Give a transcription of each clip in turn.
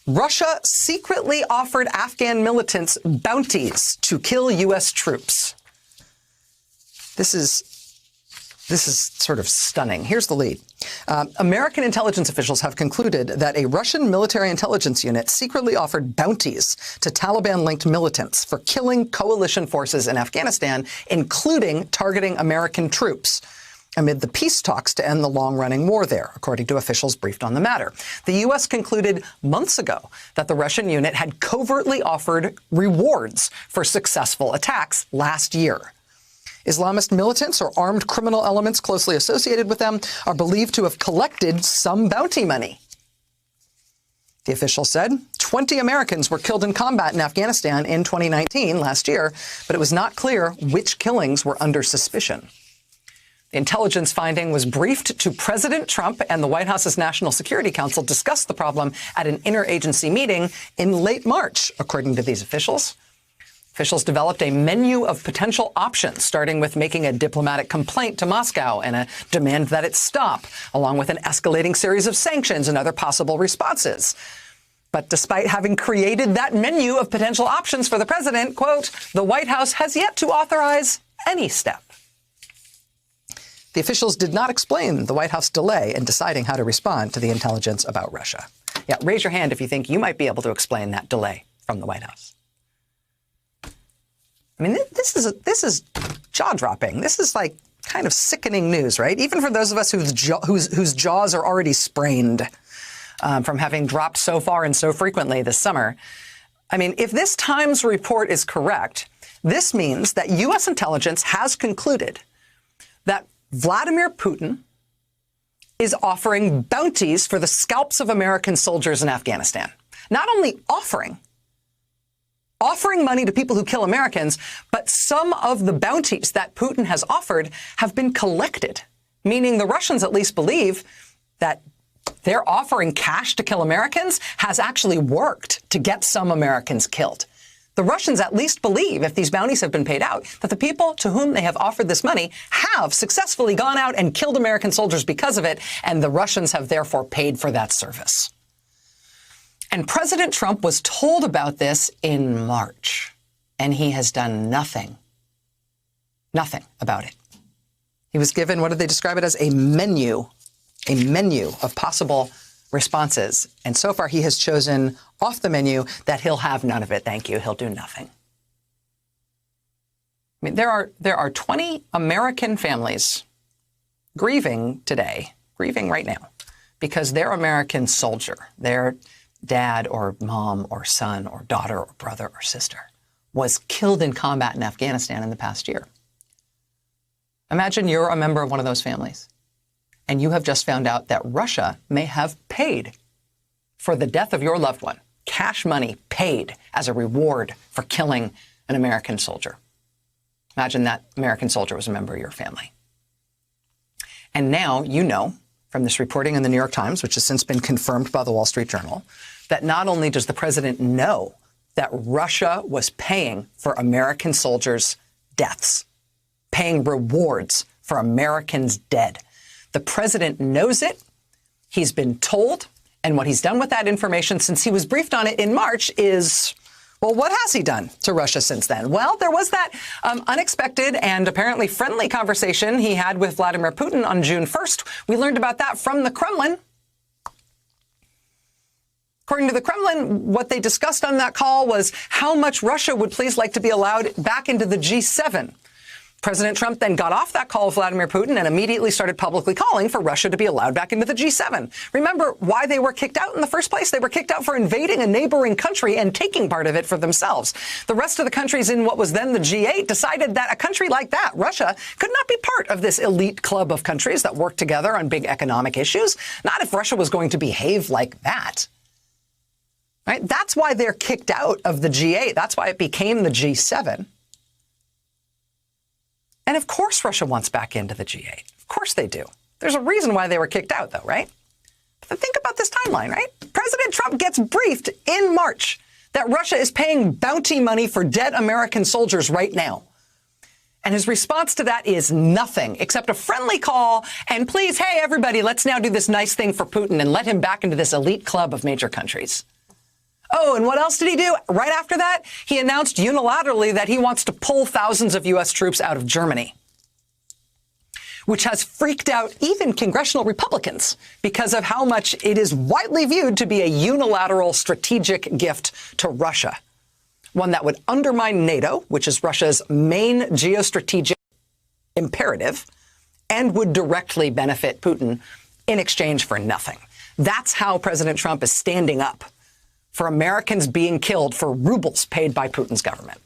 Russia secretly offered Afghan militants bounties to kill U.S. troops. This is sort of stunning. Here's the lead. American intelligence officials have concluded that a Russian military intelligence unit secretly offered bounties to Taliban-linked militants for killing coalition forces in Afghanistan, including targeting American troops, amid the peace talks to end the long-running war there, according to officials briefed on the matter. The U.S. concluded months ago that the Russian unit had covertly offered rewards for successful attacks last year. Islamist militants or armed criminal elements closely associated with them are believed to have collected some bounty money. The official said 20 Americans were killed in combat in Afghanistan in 2019, last year, but it was not clear which killings were under suspicion. The intelligence finding was briefed to President Trump, and the White House's National Security Council discussed the problem at an interagency meeting in late March, according to these officials. Officials developed a menu of potential options, starting with making a diplomatic complaint to Moscow and a demand that it stop, along with an escalating series of sanctions and other possible responses. But despite having created that menu of potential options for the president, quote, the White House has yet to authorize any step. The officials did not explain the White House delay in deciding how to respond to the intelligence about Russia. Yeah, raise your hand if you think you might be able to explain that delay from the White House. I mean, this is jaw-dropping. This is like kind of sickening news, right? Even for those of us whose jaws are already sprained from having dropped so far and so frequently this summer. I mean, if this Times report is correct, this means that U.S. intelligence has concluded that Vladimir Putin is offering bounties for the scalps of American soldiers in Afghanistan. Not only offering money to people who kill Americans, but some of the bounties that Putin has offered have been collected, meaning the Russians at least believe that their offering cash to kill Americans has actually worked to get some Americans killed. The Russians at least believe, if these bounties have been paid out, that the people to whom they have offered this money have successfully gone out and killed American soldiers because of it, and the Russians have therefore paid for that service. And President Trump was told about this in March, and he has done nothing about it. He was given, what did they describe it as, a menu of possible responses. And so far, he has chosen off the menu that he'll have none of it. Thank you. He'll do nothing. I mean, there are 20 American families grieving right now, because their American soldier, their dad or mom or son or daughter or brother or sister, was killed in combat in Afghanistan in the past year. Imagine you're a member of one of those families, and you have just found out that Russia may have paid for the death of your loved one, cash money paid as a reward for killing an American soldier. Imagine that American soldier was a member of your family. And now you know, from this reporting in the New York Times, which has since been confirmed by the Wall Street Journal, that not only does the president know that Russia was paying for American soldiers' deaths, paying rewards for Americans dead. The president knows it. He's been told. And what he's done with that information since he was briefed on it in March is, well, what has he done to Russia since then? Well, there was that unexpected and apparently friendly conversation he had with Vladimir Putin on June 1st. We learned about that from the Kremlin. According to the Kremlin, what they discussed on that call was how much Russia would please like to be allowed back into the G7. President Trump then got off that call with Vladimir Putin and immediately started publicly calling for Russia to be allowed back into the G7. Remember why they were kicked out in the first place? They were kicked out for invading a neighboring country and taking part of it for themselves. The rest of the countries in what was then the G8 decided that a country like that, Russia, could not be part of this elite club of countries that work together on big economic issues. Not if Russia was going to behave like that. Right? That's why they're kicked out of the G8. That's why it became the G7. And of course Russia wants back into the G8. Of course they do. There's a reason why they were kicked out, though, right? But think about this timeline, right? President Trump gets briefed in March that Russia is paying bounty money for dead American soldiers right now. And his response to that is nothing except a friendly call and please, hey, everybody, let's now do this nice thing for Putin and let him back into this elite club of major countries. Oh, and what else did he do? Right after that, he announced unilaterally that he wants to pull thousands of U.S. troops out of Germany, which has freaked out even congressional Republicans because of how much it is widely viewed to be a unilateral strategic gift to Russia, one that would undermine NATO, which is Russia's main geostrategic imperative, and would directly benefit Putin in exchange for nothing. That's how President Trump is standing up for Americans being killed for rubles paid by Putin's government.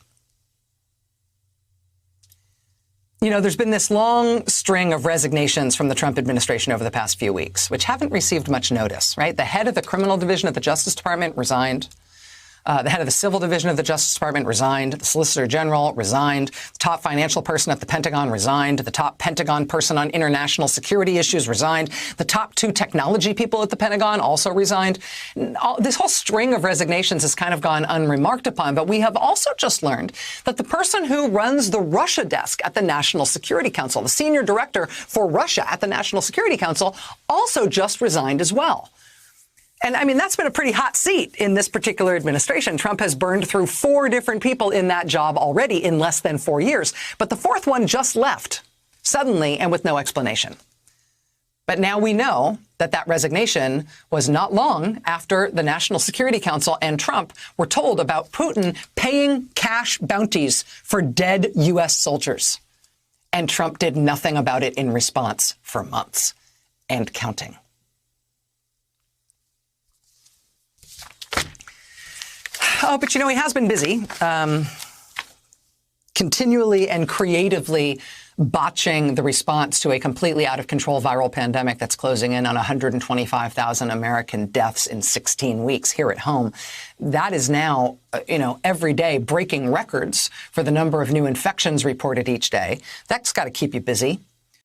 You know, there's been this long string of resignations from the Trump administration over the past few weeks, which haven't received much notice, right? The head of the criminal division of the Justice Department resigned. The head of the civil division of the Justice Department resigned. The Solicitor General resigned. The top financial person at the Pentagon resigned. The top Pentagon person on international security issues resigned. The top 2 technology people at the Pentagon also resigned. This whole string of resignations has kind of gone unremarked upon, but we have also just learned that the person who runs the Russia desk at the National Security Council, the senior director for Russia at the National Security Council, also just resigned as well. And I mean, that's been a pretty hot seat in this particular administration. Trump has burned through 4 different people in that job already in less than 4 years. But the 4th one just left suddenly and with no explanation. But now we know that that resignation was not long after the National Security Council and Trump were told about Putin paying cash bounties for dead U.S. soldiers. And Trump did nothing about it in response for months and counting. Oh, but you know, he has been busy, continually and creatively botching the response to a completely out of control viral pandemic that's closing in on 125,000 American deaths in 16 weeks here at home. That is now, every day breaking records for the number of new infections reported each day. That's got to keep you busy.